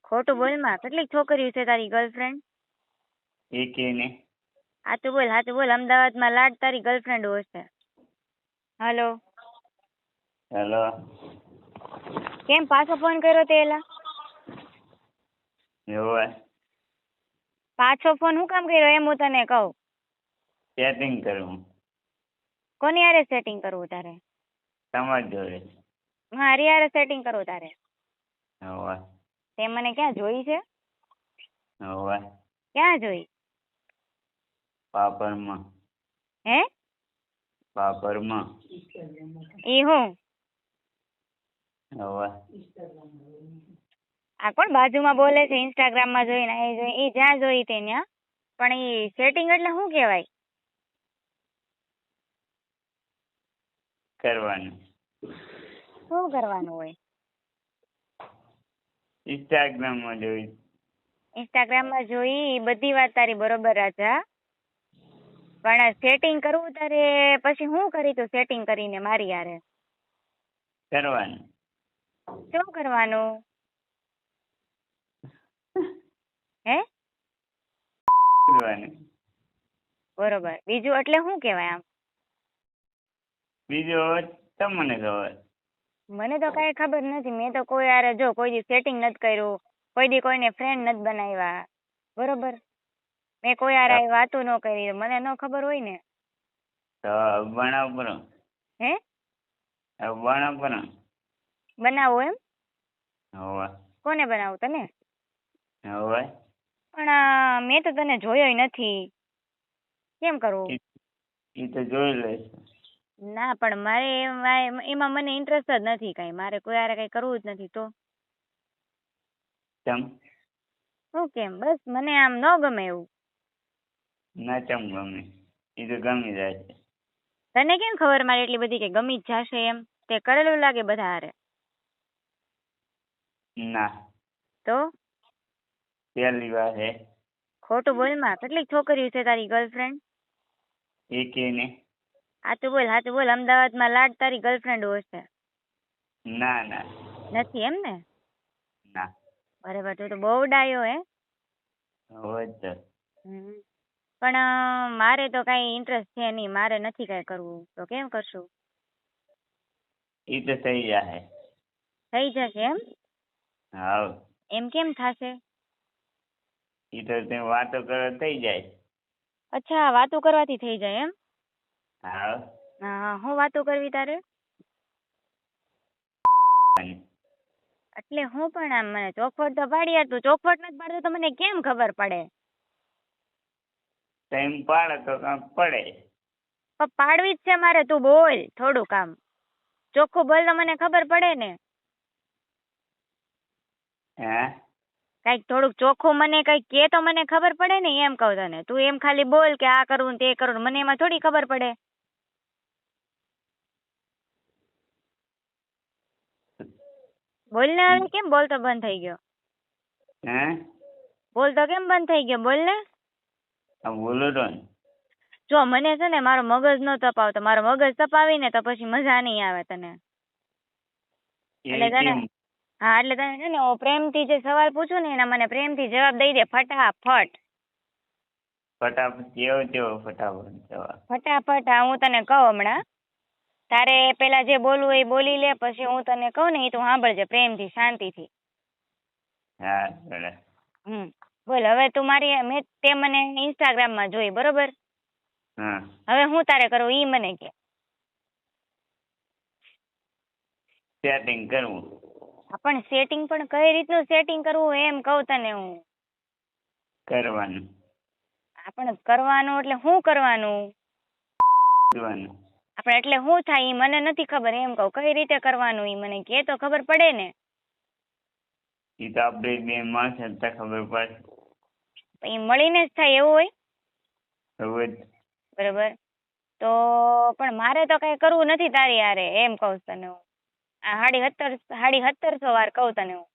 ખોટું બોલ માં. કેટલીક છોકરીઓ છે તારી ગર્લફ્રેન્ડ? એકે ને. હાચું બોલ. અમદાવાદમાં લાડ તારી ગર્લફ્રેન્ડ હશે. હાલો. હેલો. કેમ પાછો ફોન કર્યો તે એલા? એવું પાછો ફોન હું કામ કર્યો એમ હું તને કહું. સેટિંગ કરવું. કોની હારે સેટિંગ કરવું તારે? તમારી જોડે. મારી હારે સેટિંગ કરવું તારે? હવે તે મને ક્યાં જોઈ છે? હવે ક્યાં જોઈ? પાપરમાં. હે? પાપરમાં. ઈ હું? હવે આ કોણ બાજુમાં બોલે છે? ઇન્સ્ટાગ્રામ માં જોઈને એ જોઈ એ જ્યાં જોઈ તે ત્યાં. પણ ઈ સેટિંગ એટલે શું કહેવાય? કરવાનું. શું કરવાનું હોય? ઇન્સ્ટાગ્રામમાં જોઈ. ઇન્સ્ટાગ્રામમાં જોઈ ઈ બધી વાત તારી બરોબર રાજા. પણ સેટિંગ કરવું તારે પછી શું કરી તું સેટિંગ કરીને મારી હારે? કરવાનું. શું કરવાનું? હે? કરવાનું. બરોબર. બીજું એટલે શું કહેવાય આમ? બીજું તમને ખબર. મને તો કઈ ખબર નથી. મેં તો કોઈ હારે જો કોઈ દી સેટિંગ નથી કર્યું, કોઈ દી કોઈને ફ્રેન્ડ નથી બનાવ્યા, બરોબર. મેં કોઈ હારે વાતો ન કરી, મને ન ખબર હોય ને. તો બનાવ કરો. હે? બનાવ કરો. બનાવો એમ? હવે કોને બનાવું? તને? હવે પણ મેં તો તને જોયો નથી. કેમ કરવું? એ તો જોઈ લઈશ. ના પણ મારે એમાં મને ઇન્ટરેસ્ટ જ નથી કઈ. મારે કોઈ હારે કઈ કરવું જ નથી. તો ચમ શું કેમ? બસ મને આમ ન ગમે એવું. ના ચમ ગમે? એ તો ગમી જાય છે. તને કેમ ખબર મારે એટલી બધી કે ગમી જ જશે એમ? તે કરેલું લાગે બધા હારે. ના. તો પહેલી વાર હે. ખોટું બોલ માં. કેટલીક છોકરીઓ છે તારી ગર્લફ્રેન્ડ? એકે ને. હાચું બોલ. અમદાવાદમાં લાડ તારી ગર્લફ્રેન્ડ હશે. ના ના. નથી એમ ને? ના. બરાબર. તું તો બહુ ડાયો હે. હોય તો. પણ મારે તો કઈ ઇન્ટરેસ્ટ છે નહીં. મારે નથી કઈ કરવું. તો કેમ કરશું? એ તો થઈ જાય. થઈ જશે એમ? હા. એમ કેમ થશે? એ તો તે વાતો કરો થઈ જાય. અચ્છા, વાતો કરવાથી થઈ જાય એમ? હા. હા. હું વાતો કરવી તારે? એટલે હું પણ આમ મને ચોખવટ તો પાડી યાર. તું ચોખવટ નથી પાડતો તો મને કેમ ખબર પડે? ટાઈમ પાડે તો કામ પડે. પણ પાડવી જ છે મારે. તું બોલ થોડું કામ ચોખ્ખું બોલ તો મને ખબર પડે ને. હે? કઈક થોડુંક ચોખ્ખું મને કઈક કે તો મને ખબર પડે ને. એમ કહું તને. તું એમ ખાલી બોલ કે આ કરવું તે કરવું, મને એમાં થોડી ખબર પડે. બોલ ને હવે. કેમ બોલતો બંધ થઈ ગયો? હે? બોલતો કેમ બંધ થઈ ગયો? બોલ ને. બોલો તો. જો મને છે ને મારો મગજ નો તપાવતો. મારો મગજ તપાવીને તો પછી મજા નહીં આવે તને. એટલે તને હા એટલે તને છે ને પ્રેમથી જે સવાલ પૂછું ને એના મને પ્રેમથી જવાબ દઈ દે ફટાફટ. ફટાફટ કેવો ફટાફટ જવાબ? ફટાફટ. હા હું તને કહું હમણાં. તારે પેલા જે બોલવું હોય એ બોલી લે. પછી હું તને કહું ને એ તું સાંભળજે પ્રેમથી શાંતિથી. હા બરાબર. બોલ હવે તું મારી તે મને ઇન્સ્ટાગ્રામમાં જોઈ બરોબર. હા. હવે હું તારે કરું ઈ મને કે. સેટિંગ કરવું. પણ સેટિંગ પણ કઈ રીતનું સેટિંગ કરવું એમ કહું તને હું. કરવાનું. પણ કરવાનું એટલે શું કરવાનું? કરવાનું. આપણે એટલે શું થાય ઈ મને નથી ખબર એમ કહું. કઈ રીતે કરવાનું ઈ મને કે તો ખબર પડે ને. એ તો આપણે બે માણસ હતા ખબર પડે. ઈ મળીને જ થાય એવું હોય? હવે બરોબર. તો પણ મારે તો કઈ કરવું નથી તારી હારે એમ કહું તને હું. આ 1750 વાર કહું તને હું.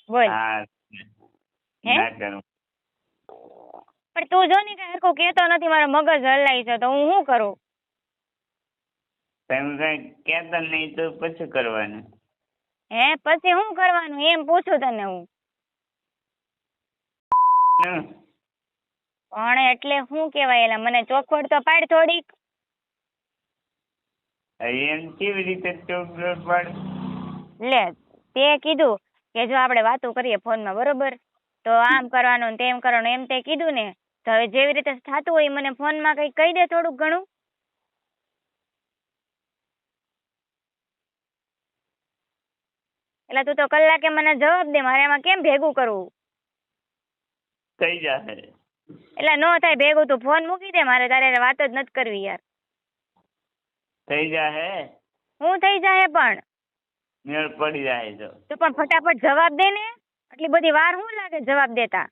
બોલ. હા. હે? ના કરું. પણ તું જો ને કઈ હરખું કેતો નથી. મારો મગજ હલાય છે તો હું શું કરું? તમે કઈ કહેતા નહીં તો પછી કરવાનું. હે પછી શું કરવાનું એમ પૂછું તને હું. પણ એટલે શું કેવાય એલા મને ચોખવટ તો પાડ થોડીક. એમ કેવી રીતે ચોખવટ પાડ? લે તે કીધું કે જો આપણે વાતો કરીએ ફોનમાં બરોબર તો આમ કરવાનું ને તેમ કરવાનું એમ તે કીધું ને તો હવે જેવી રીતે થતું હોય મને ફોનમાં કઈ કહી દે થોડુંક ઘણું. એટલે તું તો કલાકે મને જવાબ દે મારે એમાં કેમ ભેગું કરવું. થઈ જશે. એટલે નો થાય ભેગું તું ફોન મૂકી દે મારે તારે વાત જ નથી કરવી યાર. થઈ જશે. હું થઈ જાય પણ મેળ પડી જાય તો. તું પણ ફટાફટ જવાબ દે ને આટલી બધી વાર શું લાગે જવાબ દેતા.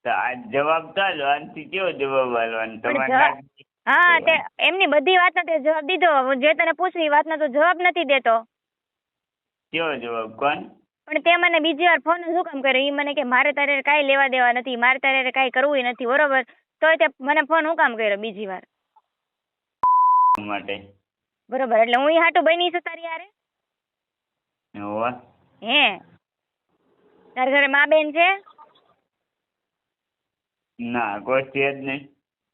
તો આ જવાબ ચાલો આનથી કેવો જવાબ આલવાનો પણ તમારે? હા તે એમની બધી વાતનો તે જવાબ દીધો હું જે તને પૂછ્યું એ વાતનો તો જવાબ નથી દેતો. કેવો જવાબ કોણ? પણ તે મને બીજી વાર ફોન શું કામ કર્યો એ મને કે મારે તારે કાંઈ લેવા દેવા નથી મારે તારે કાંઈ કરવું નથી બરોબર તોય તે મને ફોન શું કામ કર્યો બીજી વાર માટે? બરોબર એટલે હું હાટું બની છું તારી હારે? હોવે. હે તારા ઘરે મા બેન છે? ના કોઈ છે જ નહીં.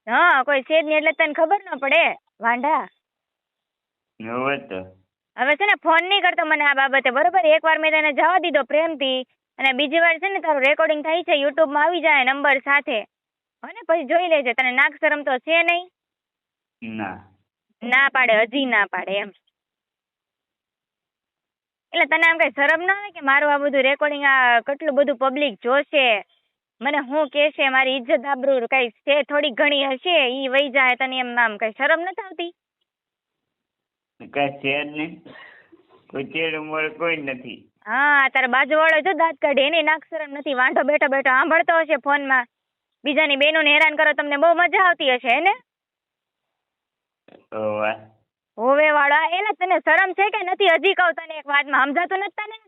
હા કોઈ છે જ નહીં એટલે તને ખબર ન પડે વાંઢા. હોવે તો. હવે છે ને ફોન નહીં કરતો મને આ બાબતે બરોબર એકવાર મેં તને જવા દીધો પ્રેમથી અને બીજી વાર છે ને તારું રેકોર્ડિંગ થાય છે યુટ્યુબમાં આવી જાય નંબર સાથે અને પછી જોઈ લેજે તને નાક શરમ તો છે નહીં? ના. ના પાડે હજી ના પાડે એમ. એટલે તને આમ કઈ શરમ ના આવે કે મારું આ બધું રેકોર્ડિંગ આ કેટલું બધું પબ્લિક જોશે મને શું કહેશે મારી ઇજ્જત આબરૂ કઈ છે થોડી ઘણી હશે ઈ વહી જાય તને એમ આમ કઈ શરમ નથી આવતી? કઈ છે જ નહીં. કોઈ ચેડ ઉંમર કોઈ નથી. હા તારા બાજુવાળો જો દાંત કાઢે એની નાક શરમ નથી વાંઢો બેઠો બેઠો સાંભળતો હશે ફોનમાં બીજાની બહેનોને હેરાન કરો તમને બહુ મજા આવતી હશે હે ને? હોવે. હોવે વાળા એટલે તને શરમ છે કે નથી હજી કહું તને એક વાતમાં સમજાતું નથી તને?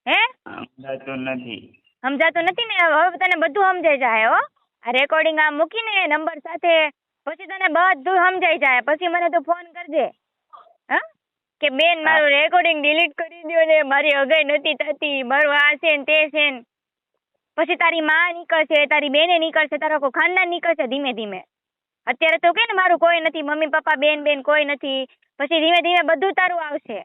હે સમજાતું નથી. સમજાતું નથી ને હવે તને બધું સમજાઈ જાય હો આ રેકોર્ડિંગ આમ મૂકીને નંબર સાથે પછી તને બધું સમજાઈ જાય પછી મને તું ફોન કરજે હા કે બેન મારું રેકોર્ડિંગ ડિલીટ કરી દો ને મારી અગાઈ નથી થતી મારું આ છે ને તે છે ને પછી તારી માં નીકળશે તારી બેને નીકળશે તારો કોઈ ખાનદાન નીકળશે ધીમે ધીમે અત્યારે તો કે ને મારું કોઈ નથી મમ્મી પપ્પા બેન બેન કોઈ નથી પછી ધીમે ધીમે બધું તારું આવશે.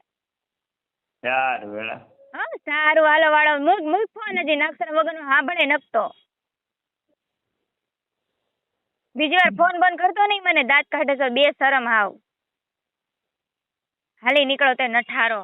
સારું વેળા. હા સારું હાલો વાળો મૂક ફોન હજી નક્ષર વગરનો સાંભળે નખતો બીજી વાર ફોન બંધ કરતો નહીં મને દાંત કાઢે તો બે શરમ હાવ હાલી નીકળો તે નઠારો.